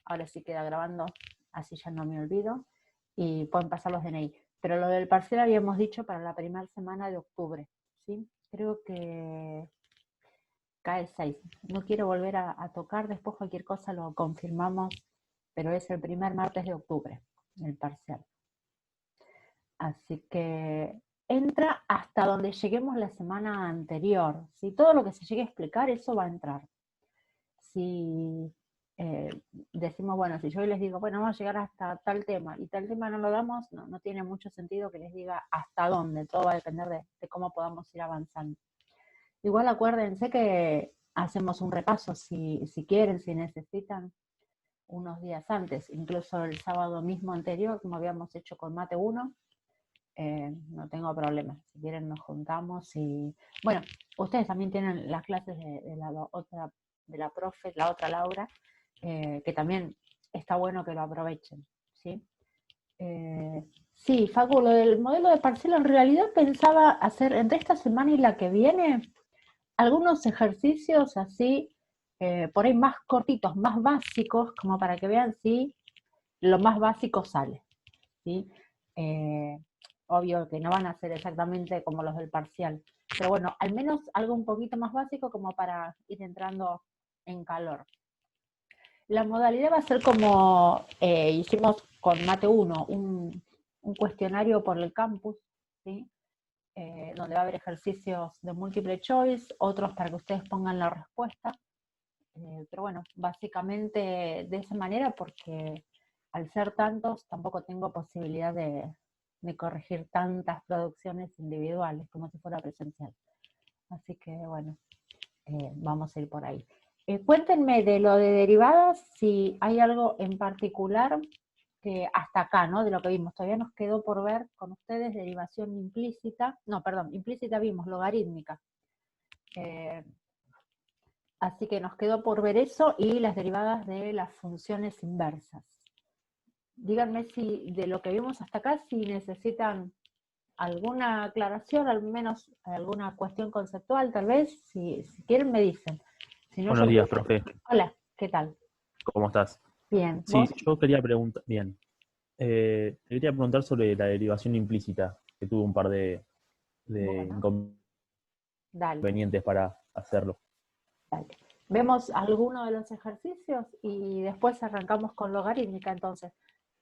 ahora sí queda grabando, así ya no me olvido, y pueden pasar los DNI. Pero lo del parcial habíamos dicho para la primera semana de octubre, ¿sí? Creo que cae el 6. No quiero volver a tocar, después cualquier cosa lo confirmamos, pero es el primer martes de octubre, el parcial. Así que entra hasta donde lleguemos la semana anterior. Si todo lo que se llegue a explicar, eso va a entrar. Si decimos, bueno, si yo les digo, bueno, vamos a llegar hasta tal tema, y tal tema no lo damos, no tiene mucho sentido que les diga hasta dónde, todo va a depender de cómo podamos ir avanzando. Igual acuérdense que hacemos un repaso, si quieren, si necesitan, unos días antes, incluso el sábado mismo anterior, como habíamos hecho con Mate 1, no tengo problema. Si quieren nos juntamos y... Bueno, ustedes también tienen las clases de la profe, la otra Laura, que también está bueno que lo aprovechen, ¿sí? Sí, Facu, lo del modelo de parcela en realidad pensaba hacer entre esta semana y la que viene algunos ejercicios así, por ahí más cortitos, más básicos, como para que vean si lo más básico sale, ¿sí? Obvio que no van a ser exactamente como los del parcial, pero bueno, al menos algo un poquito más básico como para ir entrando en calor. La modalidad va a ser como hicimos con Mate 1, un cuestionario por el campus, ¿sí? Donde va a haber ejercicios de multiple choice, otros para que ustedes pongan la respuesta. Pero bueno, básicamente de esa manera, porque al ser tantos tampoco tengo posibilidad de corregir tantas producciones individuales como si fuera presencial. Así que bueno, vamos a ir por ahí. Cuéntenme de lo de derivadas, si hay algo en particular que hasta acá, ¿no? De lo que vimos, todavía nos quedó por ver con ustedes derivación implícita, no, perdón, implícita vimos, logarítmica. Así que nos quedó por ver eso y las derivadas de las funciones inversas. Díganme si de lo que vimos hasta acá, si necesitan alguna aclaración, al menos alguna cuestión conceptual, tal vez, si quieren me dicen. Si no, Buenos días, profe. Hola, ¿qué tal? ¿Cómo estás? Bien, Sí, ¿vos? yo quería preguntar, bien, quería preguntar sobre la derivación implícita, que tuve un par de Bueno, dale, inconvenientes para hacerlo. dale. Vemos alguno de los ejercicios y después arrancamos con logarítmica, entonces.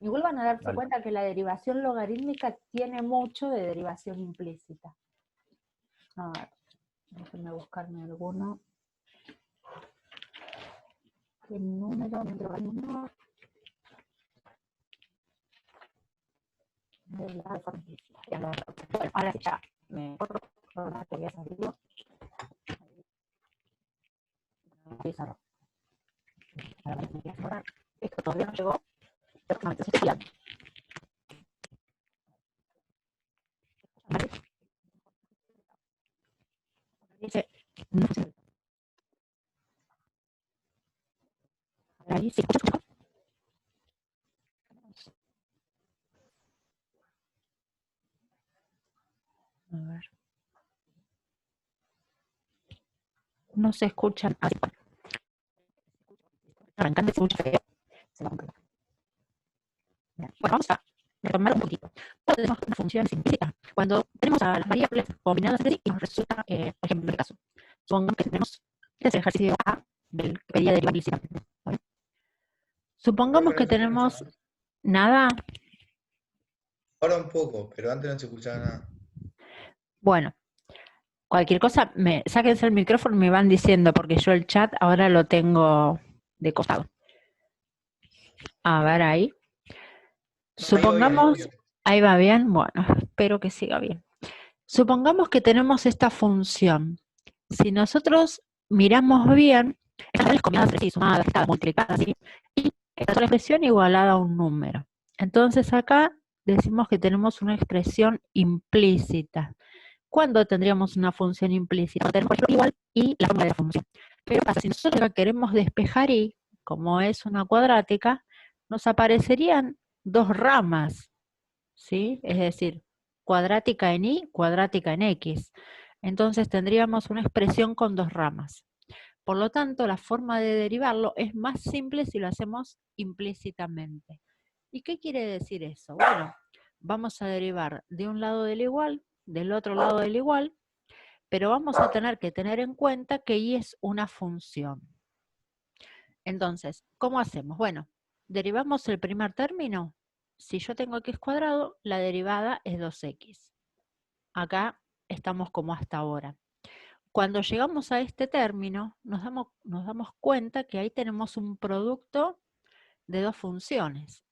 Igual van a darse Dale. cuenta que la derivación logarítmica tiene mucho de derivación implícita. A ver, déjenme buscarme alguno. ¿Qué número? Bueno, ahora sí ya me otro programa que había salido. Pizarro. Ahora me voy a cerrar. Esto todavía no llegó, pero que me estoy estudiando. Dice, no sé. Ahí sí, escucha. A ver. No se escuchan así. Arrancando se escucha feo. Se va a complicar. Bueno, vamos a retomar un poquito. Cuando tenemos una función implícita, cuando tenemos a las variables combinadas entre sí y nos resulta, por ejemplo, en este caso, supongamos que tenemos este ejercicio A del que pedía deriva implícita. ¿Vale? Supongamos que tenemos nada. Ahora un poco, pero antes no se escuchaba nada. Bueno, cualquier cosa, sáquense el micrófono y me van diciendo, porque yo el chat ahora lo tengo de costado. A ver ahí. Supongamos, ahí va bien, bueno, espero que siga bien. Supongamos que tenemos esta función. Si nosotros miramos bien, estas variables combinadas entre sí, sumadas, restadas, multiplicadas, ¿sí? Y esta es la expresión igualada a un número. Entonces acá decimos que tenemos una expresión implícita. ¿Cuándo tendríamos una función implícita? Cuando tenemos, por ejemplo, igual y la fórmula de la función. Pero pasa, si nosotros acá queremos despejar y, como es una cuadrática, nos aparecerían dos ramas, ¿sí? Es decir, cuadrática en y, cuadrática en x. Entonces tendríamos una expresión con dos ramas. Por lo tanto, la forma de derivarlo es más simple si lo hacemos implícitamente. ¿Y qué quiere decir eso? Bueno, vamos a derivar de un lado del igual, del otro lado del igual, pero vamos a tener que tener en cuenta que y es una función. Entonces, ¿cómo hacemos? Bueno, derivamos el primer término. Si yo tengo x cuadrado, la derivada es 2x. Acá estamos como hasta ahora. Cuando llegamos a este término, nos damos cuenta que ahí tenemos un producto de dos funciones,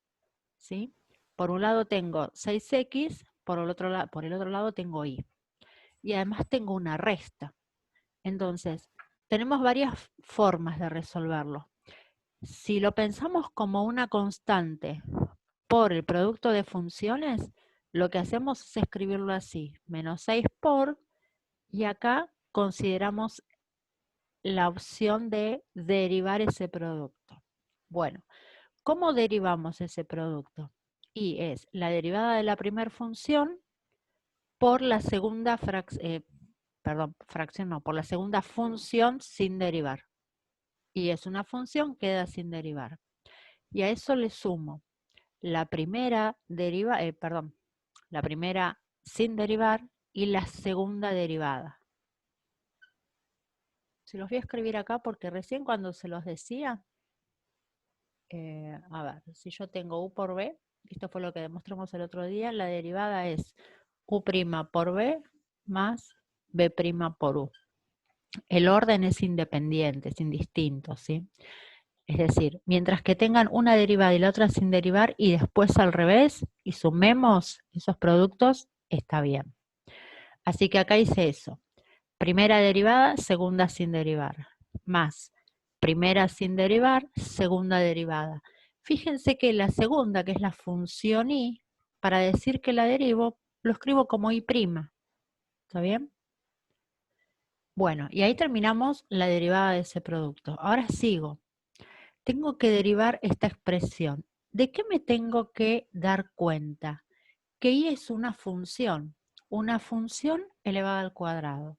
¿sí? Por un lado tengo 6x, por el otro lado tengo y. Y además tengo una resta. Entonces, tenemos varias formas de resolverlo. Si lo pensamos como una constante por el producto de funciones, lo que hacemos es escribirlo así, menos 6 por, y acá consideramos la opción de derivar ese producto. Bueno, ¿cómo derivamos ese producto? Y es la derivada de la primera función por la segunda por la segunda función sin derivar. Y es una función que queda sin derivar. Y a eso le sumo la primera la primera sin derivar y la segunda derivada. Se los voy a escribir acá porque recién cuando se los decía, a ver, si yo tengo u por b, esto fue lo que demostramos el otro día, la derivada es u' por b más b' por u. El orden es independiente, es indistinto, ¿sí? Es decir, mientras que tengan una derivada y la otra sin derivar y después al revés y sumemos esos productos, está bien. Así que acá hice eso. Primera derivada, segunda sin derivar. Más primera sin derivar, segunda derivada. Fíjense que la segunda, que es la función y, para decir que la derivo, lo escribo como y'. ¿Está bien? Bueno, y ahí terminamos la derivada de ese producto. Ahora sigo. Tengo que derivar esta expresión. ¿De qué me tengo que dar cuenta? Que y es una función elevada al cuadrado.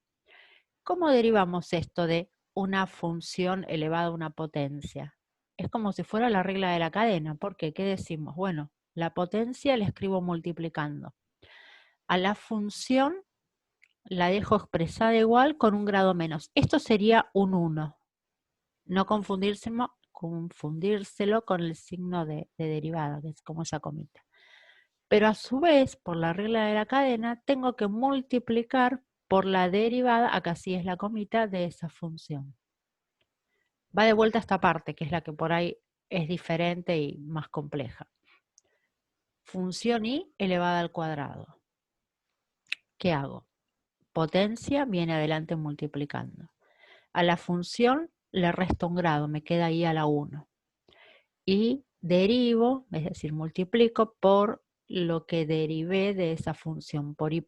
¿Cómo derivamos esto de una función elevada a una potencia? Es como si fuera la regla de la cadena. ¿Por qué? ¿Qué decimos? Bueno, la potencia la escribo multiplicando. A la función la dejo expresada igual con un grado menos. Esto sería un 1. No confundírselo con el signo de derivada, que es como esa comita. Pero a su vez, por la regla de la cadena, tengo que multiplicar por la derivada, acá sí es la comita, de esa función. Va de vuelta a esta parte, que es la que por ahí es diferente y más compleja. Función y elevada al cuadrado. ¿Qué hago? Potencia viene adelante multiplicando. A la función le resto un grado, me queda ahí a la 1. Y derivo, es decir, multiplico por lo que derivé de esa función, por y',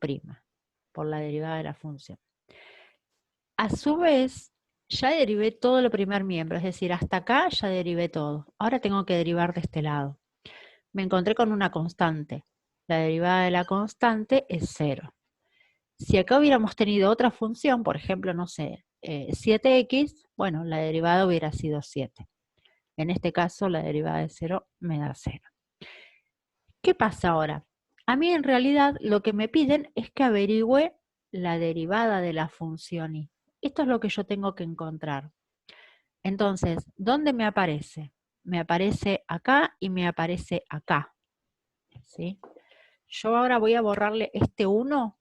por la derivada de la función. A su vez, ya derivé todo el primer miembro, es decir, hasta acá ya derivé todo. Ahora tengo que derivar de este lado. Me encontré con una constante. La derivada de la constante es 0. Si acá hubiéramos tenido otra función, por ejemplo, no sé, 7x, bueno, la derivada hubiera sido 7. En este caso, la derivada de 0 me da 0. ¿Qué pasa ahora? A mí en realidad lo que me piden es que averigüe la derivada de la función y. Esto es lo que yo tengo que encontrar. Entonces, ¿dónde me aparece? Me aparece acá y me aparece acá. ¿Sí? Yo ahora voy a borrarle este 1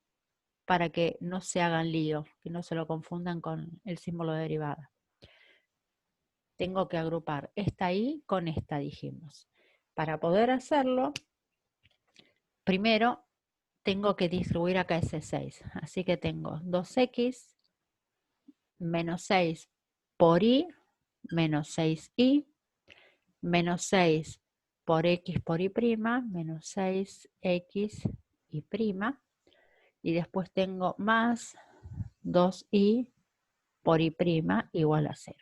para que no se hagan lío, que no se lo confundan con el símbolo de derivada. Tengo que agrupar esta y con esta, dijimos. Para poder hacerlo, primero tengo que distribuir acá ese 6. Así que tengo 2x menos 6 por y menos 6y menos 6 por x por y', menos 6x y', y después tengo más 2y por y' igual a 0.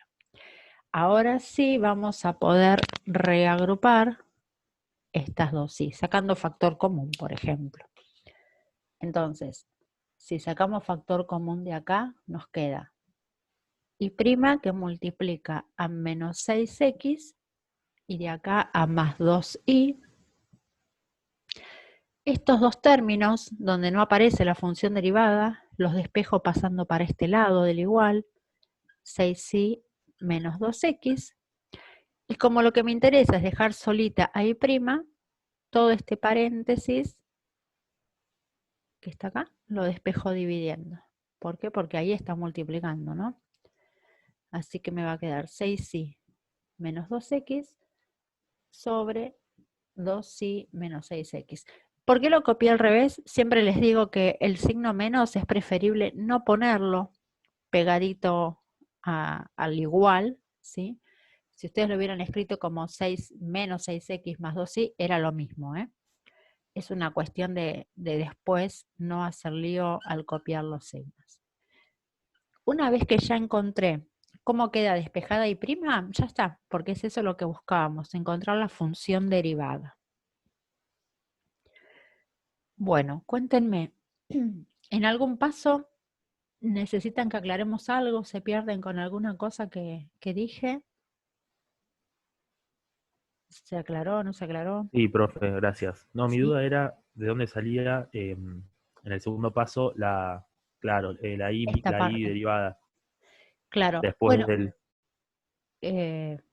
Ahora sí vamos a poder reagrupar estas dos y, sacando factor común, por ejemplo. Entonces, si sacamos factor común de acá, nos queda y' que multiplica a menos 6x y de acá a más 2y. Estos dos términos, donde no aparece la función derivada, los despejo pasando para este lado del igual, 6y menos 2x. Y como lo que me interesa es dejar solita a y', todo este paréntesis que está acá, lo despejo dividiendo. ¿Por qué? Porque ahí está multiplicando, ¿no? Así que me va a quedar 6y menos 2x sobre 2y menos 6x. ¿Por qué lo copié al revés? Siempre les digo que el signo menos es preferible no ponerlo pegadito al igual, ¿sí? Si ustedes lo hubieran escrito como 6 menos 6x más 2y, era lo mismo, ¿eh? Es una cuestión de después no hacer lío al copiar los signos. Una vez que ya encontré cómo queda despejada y', ya está, porque es eso lo que buscábamos, encontrar la función derivada. Bueno, cuéntenme, ¿en algún paso necesitan que aclaremos algo? ¿Se pierden con alguna cosa que dije? ¿Se aclaró, no se aclaró? Sí, profe, gracias. No, mi Sí. duda era de dónde salía en el segundo paso claro, la Esta I parte. derivada Claro, después bueno, del,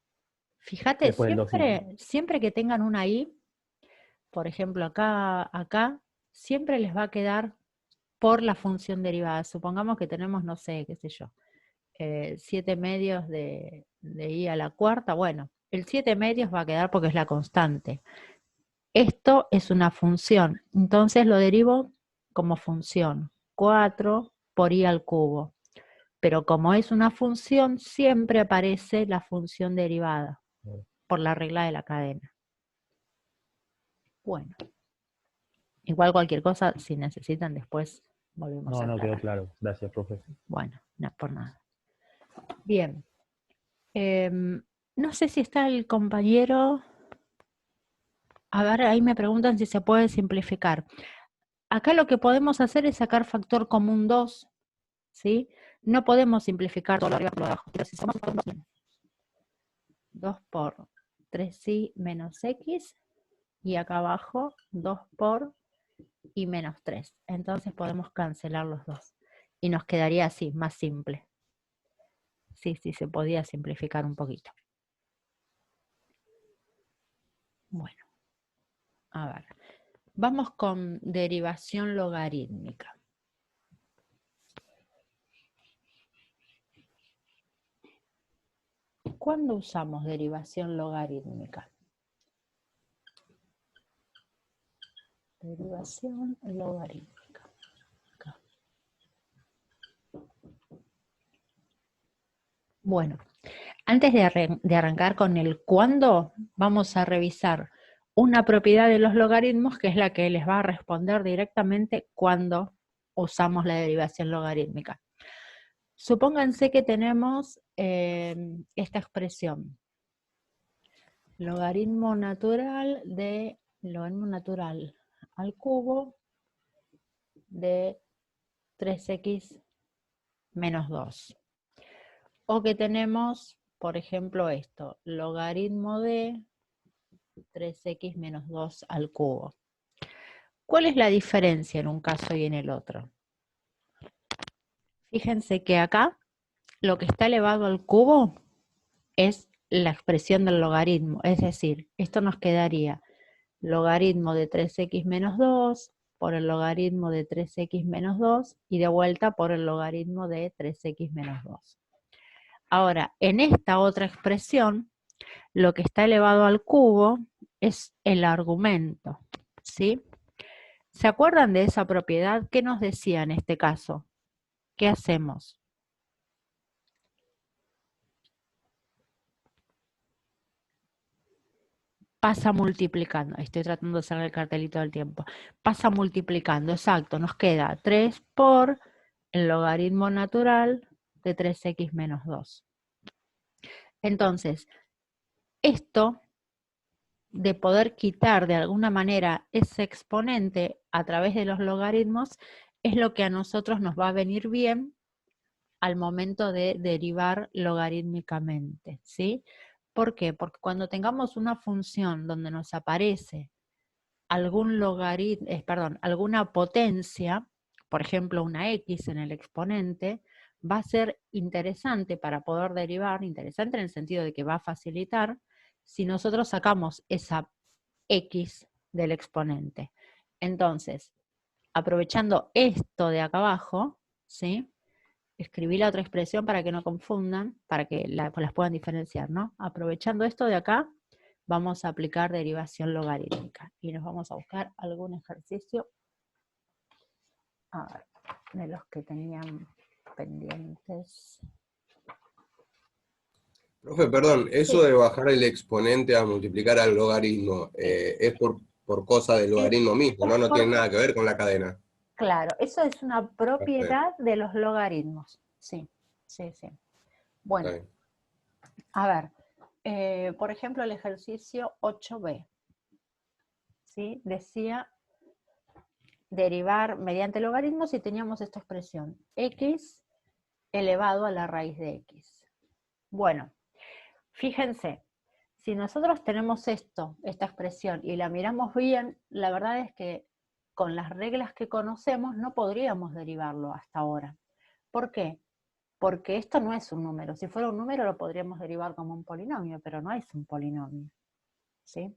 fíjate, después del 2i. siempre que tengan una i, por ejemplo acá, siempre les va a quedar por la función derivada. Supongamos que tenemos, no sé, qué sé yo, 7 medios de i a la cuarta. Bueno, el 7 medios va a quedar porque es la constante. Esto es una función, entonces lo derivo como función, 4 por i al cubo. Pero como es una función, siempre aparece la función derivada por la regla de la cadena. Bueno, igual cualquier cosa, si necesitan después volvemos a No, quedó aclarar. claro. Gracias, profe. Bueno, no por nada. Bien. No sé si está el compañero. A ver, ahí me preguntan si se puede simplificar. Acá lo que podemos hacer es sacar factor común 2, ¿sí? No podemos simplificar todo lo arriba por lo de abajo, pero si somos 2 por 3i menos x, y acá abajo 2 por i menos 3. Entonces podemos cancelar los dos. Y nos quedaría así, más simple. Sí, se podía simplificar un poquito. Bueno, a ver. Vamos con derivación logarítmica. ¿Cuándo usamos derivación logarítmica? Derivación logarítmica. Acá. Bueno, antes de arrancar con el cuándo, vamos a revisar una propiedad de los logaritmos que es la que les va a responder directamente cuando usamos la derivación logarítmica. Supónganse que tenemos esta expresión. Logaritmo natural al cubo de 3x menos 2. O que tenemos, por ejemplo, esto, logaritmo de 3x menos 2 al cubo. ¿Cuál es la diferencia en un caso y en el otro? Fíjense que acá lo que está elevado al cubo es la expresión del logaritmo, es decir, esto nos quedaría logaritmo de 3x menos 2 por el logaritmo de 3x menos 2 y de vuelta por el logaritmo de 3x menos 2. Ahora, en esta otra expresión, lo que está elevado al cubo es el argumento, ¿sí? ¿Se acuerdan de esa propiedad? ¿Qué nos decía en este caso? ¿Qué hacemos? Pasa multiplicando. Estoy tratando de hacer el cartelito del tiempo. Pasa multiplicando, exacto. Nos queda 3 por el logaritmo natural de 3x menos 2. Entonces, esto de poder quitar de alguna manera ese exponente a través de los logaritmos es lo que a nosotros nos va a venir bien al momento de derivar logarítmicamente, ¿sí? ¿Por qué? Porque cuando tengamos una función donde nos aparece algún alguna potencia, por ejemplo una x en el exponente, va a ser interesante para poder derivar, interesante en el sentido de que va a facilitar, si nosotros sacamos esa x del exponente. Entonces, aprovechando esto de acá abajo, ¿sí? Escribí la otra expresión para que no confundan, para que las puedan diferenciar, ¿no? Aprovechando esto de acá, vamos a aplicar derivación logarítmica. Y nos vamos a buscar algún ejercicio, a ver, de los que tenían pendientes. Profe, perdón, eso de bajar el exponente a multiplicar al logaritmo, es por cosa del logaritmo mismo, ¿no? No tiene nada que ver con la cadena. Claro, eso es una propiedad de los logaritmos. Sí, sí, sí. Bueno, a ver, por ejemplo, el ejercicio 8b, ¿sí? Decía derivar mediante logaritmos y teníamos esta expresión, x elevado a la raíz de x. Bueno, fíjense, si nosotros tenemos esta expresión, y la miramos bien, la verdad es que con las reglas que conocemos no podríamos derivarlo hasta ahora. ¿Por qué? Porque esto no es un número. Si fuera un número lo podríamos derivar como un polinomio, pero no es un polinomio, ¿sí?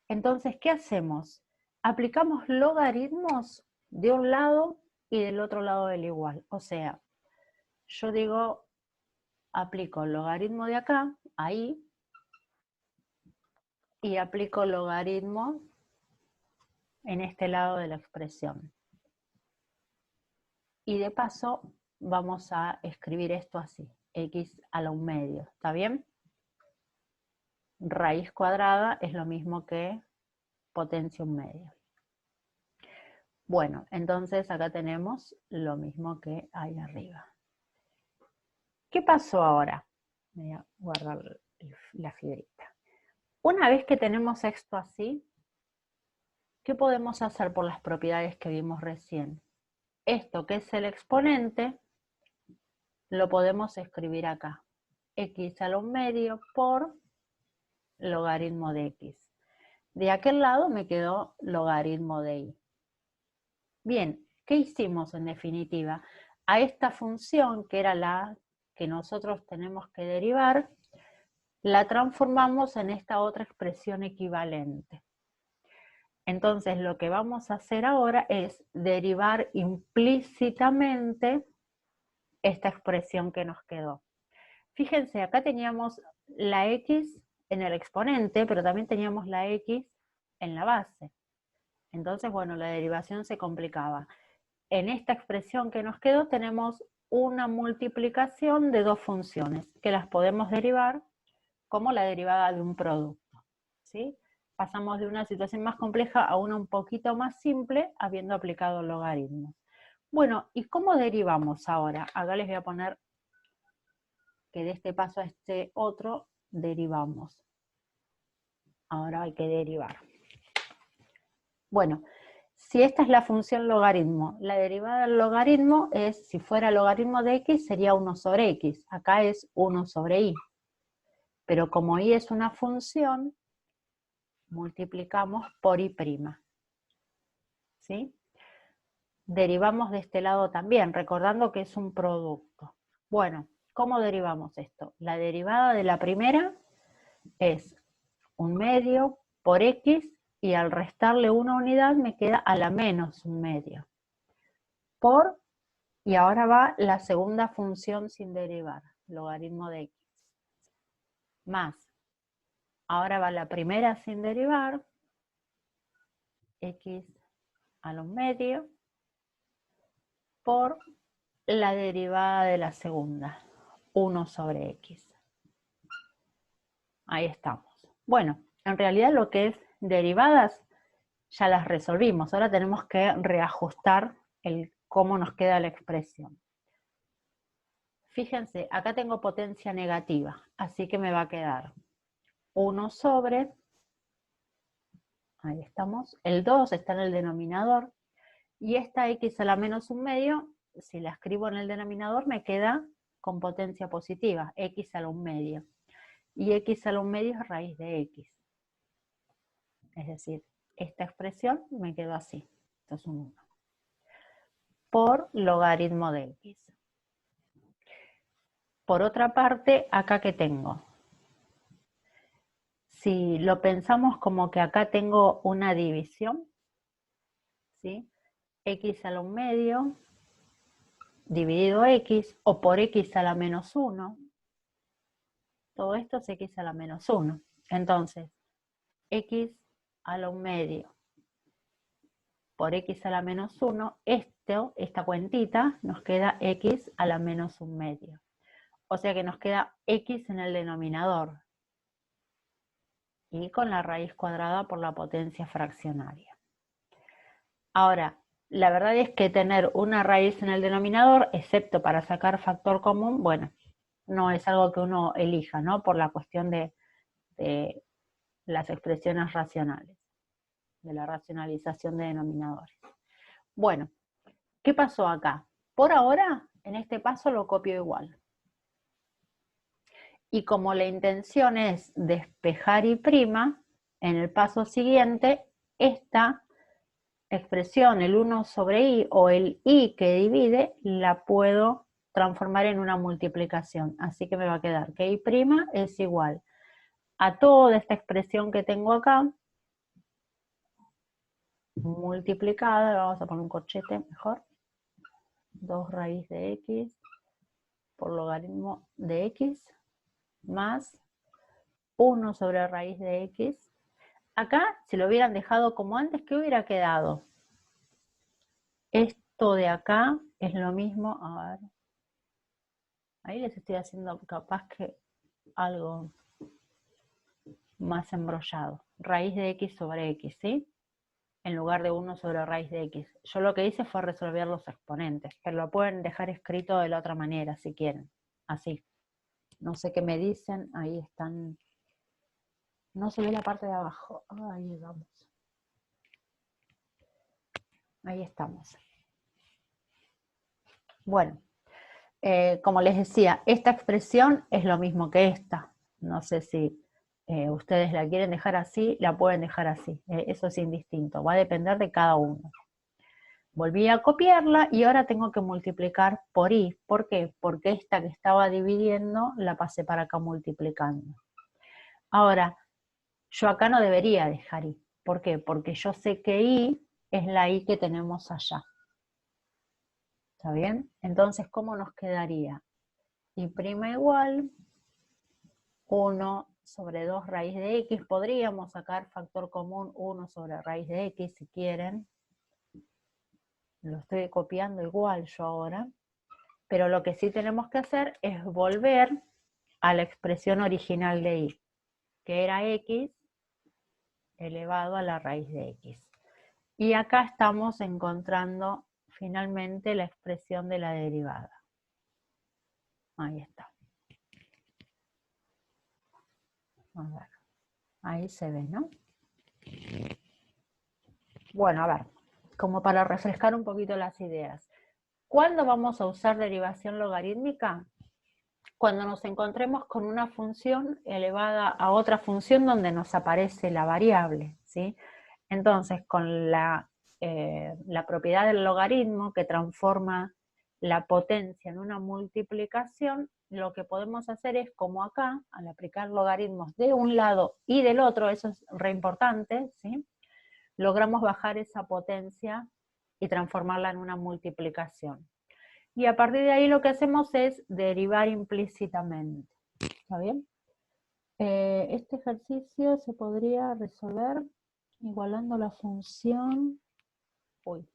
Entonces, ¿qué hacemos? Aplicamos logaritmos de un lado y del otro lado del igual. O sea, yo digo, aplico el logaritmo de acá, ahí, y aplico logaritmo en este lado de la expresión. Y de paso vamos a escribir esto así, x a la 1/2, ¿está bien? Raíz cuadrada es lo mismo que potencia 1/2. Bueno, entonces acá tenemos lo mismo que ahí arriba. ¿Qué pasó ahora? Voy a guardar la fibrita. Una vez que tenemos esto así, ¿qué podemos hacer por las propiedades que vimos recién? Esto que es el exponente, lo podemos escribir acá. X a la 1/2 por logaritmo de x. De aquel lado me quedó logaritmo de y. Bien, ¿qué hicimos en definitiva? A esta función, que era la que nosotros tenemos que derivar, la transformamos en esta otra expresión equivalente. Entonces lo que vamos a hacer ahora es derivar implícitamente esta expresión que nos quedó. Fíjense, acá teníamos la x en el exponente, pero también teníamos la x en la base. Entonces, bueno, la derivación se complicaba. En esta expresión que nos quedó tenemos una multiplicación de dos funciones, que las podemos derivar como la derivada de un producto, ¿sí? Pasamos de una situación más compleja a una un poquito más simple, habiendo aplicado logaritmos. Bueno, ¿y cómo derivamos ahora? Acá les voy a poner que de este paso a este otro derivamos. Ahora hay que derivar. Bueno, si esta es la función logaritmo, la derivada del logaritmo es, si fuera logaritmo de x, sería 1 sobre x. Acá es 1 sobre y. Pero como y es una función, multiplicamos por y'. ¿Sí? Derivamos de este lado también, recordando que es un producto. Bueno, ¿cómo derivamos esto? La derivada de la primera es 1/2 por x, y al restarle una unidad me queda a la menos 1/2. Por, y ahora va la segunda función sin derivar, logaritmo de x. Más, ahora va la primera sin derivar, x a la 1/2, por la derivada de la segunda, 1 sobre x. Ahí estamos. Bueno, en realidad lo que es derivadas ya las resolvimos. Ahora tenemos que reajustar cómo nos queda la expresión. Fíjense, acá tengo potencia negativa, así que me va a quedar 1 sobre, ahí estamos, el 2 está en el denominador, y esta x a la menos 1/2, si la escribo en el denominador me queda con potencia positiva, x a la 1/2. Y x a la 1/2 es raíz de x. Es decir, esta expresión me quedó así. Esto es un 1. Por logaritmo de x. Por otra parte, acá que tengo. Si lo pensamos como que acá tengo una división, ¿sí? X a la 1/2 dividido x, o por x a la menos 1. Todo esto es x a la menos 1. Entonces, x a la 1/2 por x a la menos 1, esta cuentita nos queda x a la menos 1/2. O sea que nos queda x en el denominador. Y con la raíz cuadrada por la potencia fraccionaria. Ahora, la verdad es que tener una raíz en el denominador, excepto para sacar factor común, bueno, no es algo que uno elija, ¿no? Por la cuestión de las expresiones racionales, de la racionalización de denominadores. Bueno, ¿qué pasó acá? Por ahora, en este paso lo copio igual. Y como la intención es despejar y prima, en el paso siguiente, esta expresión, el 1 sobre i o el i que divide, la puedo transformar en una multiplicación. Así que me va a quedar que i' es igual a toda esta expresión que tengo acá, multiplicada, vamos a poner un corchete mejor, 2 raíz de x por logaritmo de x, más 1 sobre raíz de x. Acá, si lo hubieran dejado como antes, ¿qué hubiera quedado? Esto de acá es lo mismo, a ver, ahí les estoy haciendo capaz que algo más embrollado. Raíz de x sobre x, ¿sí? En lugar de 1 sobre raíz de x. Yo lo que hice fue resolver los exponentes, pero lo pueden dejar escrito de la otra manera si quieren, así. No sé qué me dicen, ahí están. No se ve la parte de abajo. Ahí vamos. Ahí estamos. Bueno, como les decía, esta expresión es lo mismo que esta. No sé si ustedes la quieren dejar así, la pueden dejar así. Eso es indistinto, va a depender de cada uno. Volví a copiarla y ahora tengo que multiplicar por i. ¿Por qué? Porque esta que estaba dividiendo la pasé para acá multiplicando. Ahora, yo acá no debería dejar i. ¿Por qué? Porque yo sé que i es la i que tenemos allá. ¿Está bien? Entonces, ¿cómo nos quedaría? I' igual 1 sobre 2 raíz de x. Podríamos sacar factor común 1 sobre raíz de x si quieren. Lo estoy copiando igual yo ahora. Pero lo que sí tenemos que hacer es volver a la expresión original de i, que era x elevado a la raíz de x. Y acá estamos encontrando finalmente la expresión de la derivada. Ahí está. A ver, ahí se ve, ¿no? Bueno, a ver, como para refrescar un poquito las ideas. ¿Cuándo vamos a usar derivación logarítmica? Cuando nos encontremos con una función elevada a otra función donde nos aparece la variable, ¿sí? Entonces, con la propiedad del logaritmo que transforma la potencia en una multiplicación, lo que podemos hacer es, como acá, al aplicar logaritmos de un lado y del otro, eso es re importante, ¿sí? Logramos bajar esa potencia y transformarla en una multiplicación. Y a partir de ahí lo que hacemos es derivar implícitamente. ¿Está bien? Este ejercicio se podría resolver igualando la función. Uy,